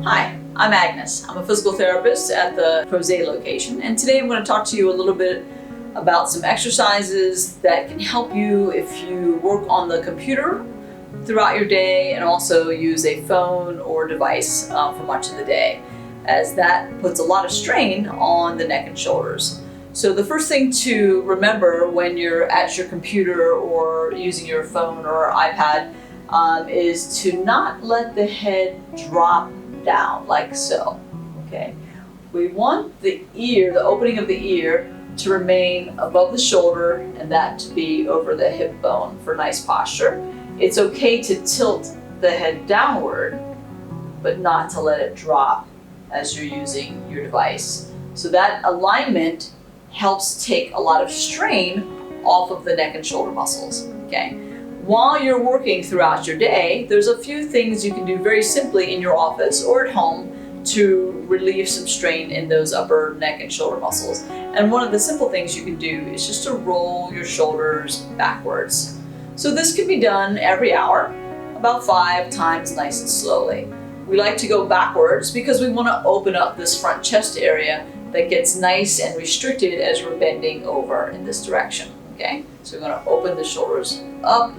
Hi, I'm Agnes. I'm a physical therapist at the Crozet location, and today I'm going to talk to you a little bit about some exercises that can help you if you work on the computer throughout your day and also use a phone or device for much of the day, as that puts a lot of strain on the neck and shoulders. So the first thing to remember when you're at your computer or using your phone or iPad is to not let the head drop down like so. Okay, we want the ear, the opening of the ear, to remain above the shoulder and that to be over the hip bone for nice posture. It's okay to tilt the head downward, but not to let it drop as you're using your device. So that alignment helps take a lot of strain off of the neck and shoulder muscles. Okay. While you're working throughout your day, there's a few things you can do very simply in your office or at home to relieve some strain in those upper neck and shoulder muscles. And one of the simple things you can do is just to roll your shoulders backwards. So this can be done every hour, about 5 times, nice and slowly. We like to go backwards because we want to open up this front chest area that gets nice and restricted as we're bending over in this direction. Okay, so we're going to open the shoulders up,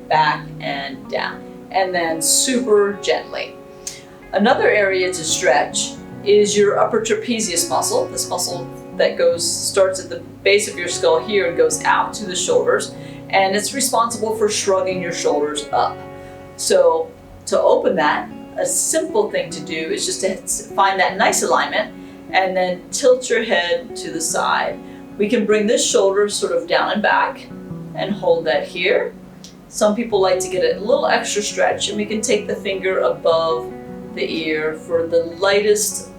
back, and down, and then super gently. Another area to stretch is your upper trapezius muscle, this muscle that starts at the base of your skull here and goes out to the shoulders, and it's responsible for shrugging your shoulders up. So to open that, a simple thing to do is just to find that nice alignment and then tilt your head to the side. We can bring this shoulder sort of down and back and hold that here. Some people like to get a little extra stretch, and we can take the finger above the ear for the lightest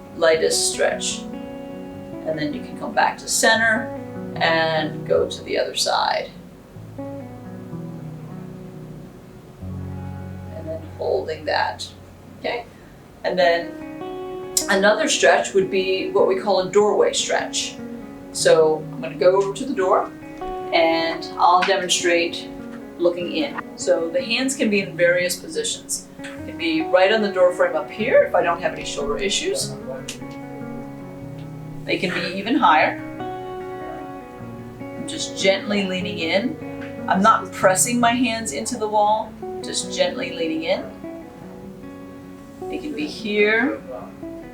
stretch. And then you can come back to center and go to the other side. And then holding that, okay? And then another stretch would be what we call a doorway stretch. So I'm going to go over to the door and I'll demonstrate looking in. So the hands can be in various positions. It can be right on the door frame up here if I don't have any shoulder issues. They can be even higher. I'm just gently leaning in. I'm not pressing my hands into the wall, just gently leaning in. They can be here,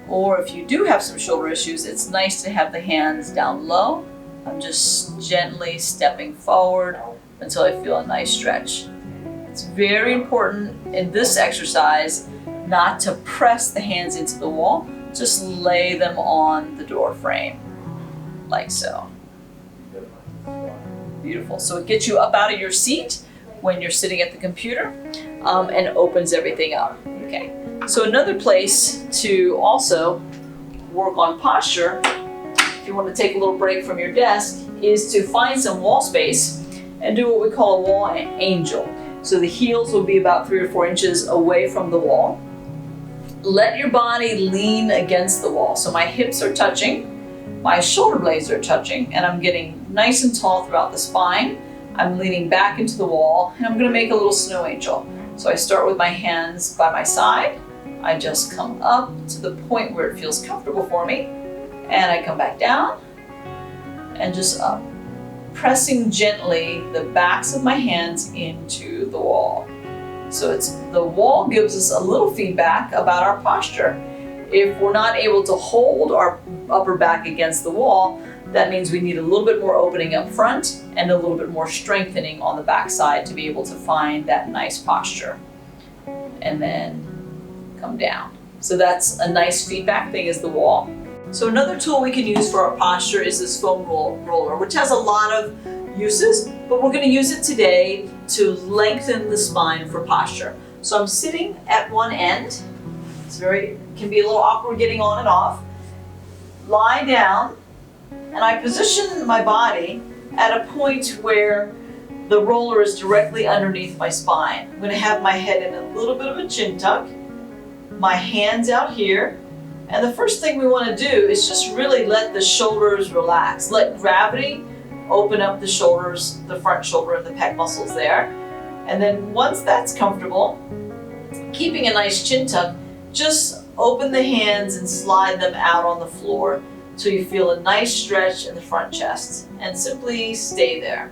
or if you do have some shoulder issues, it's nice to have the hands down low. I'm just gently stepping forward until I feel a nice stretch. It's very important in this exercise not to press the hands into the wall, just lay them on the door frame, like so. Beautiful. So it gets you up out of your seat when you're sitting at the computer and opens everything up. Okay. So another place to also work on posture, if you want to take a little break from your desk, is to find some wall space and do what we call a wall angel. So the heels will be about 3 or 4 inches away from the wall. Let your body lean against the wall. So my hips are touching, my shoulder blades are touching, and I'm getting nice and tall throughout the spine. I'm leaning back into the wall, and I'm going to make a little snow angel. So I start with my hands by my side. I just come up to the point where it feels comfortable for me, and I come back down and just up, pressing gently the backs of my hands into the wall. So the wall gives us a little feedback about our posture. If we're not able to hold our upper back against the wall, that means we need a little bit more opening up front and a little bit more strengthening on the back side to be able to find that nice posture. And then come down. So that's a nice feedback thing, is the wall. So another tool we can use for our posture is this foam roller, which has a lot of uses, but we're going to use it today to lengthen the spine for posture. So I'm sitting at one end. It can be a little awkward getting on and off. Lie down, and I position my body at a point where the roller is directly underneath my spine. I'm going to have my head in a little bit of a chin tuck, my hands out here, and the first thing we want to do is just really let the shoulders relax. Let gravity open up the shoulders, the front shoulder and the pec muscles there. And then once that's comfortable, keeping a nice chin tuck, just open the hands and slide them out on the floor till you feel a nice stretch in the front chest, and simply stay there.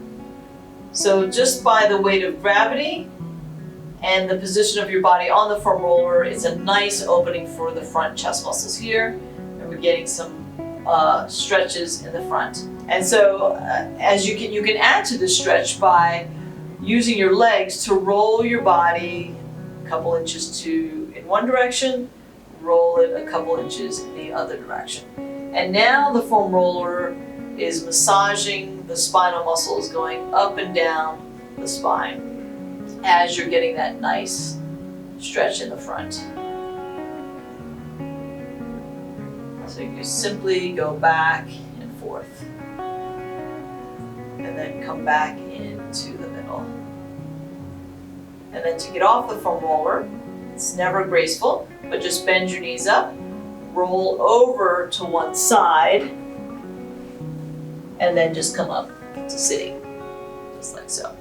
So just by the weight of gravity and the position of your body on the foam roller, it's a nice opening for the front chest muscles here, and we're getting some stretches in the front. And so as you can add to this stretch by using your legs to roll your body a couple inches in one direction, roll it a couple inches in the other direction. And now the foam roller is massaging the spinal muscles going up and down the spine as you're getting that nice stretch in the front. So you simply go back and forth, and then come back into the middle. And then to get off the foam roller, it's never graceful, but just bend your knees up, roll over to one side, and then just come up to sitting, just like so.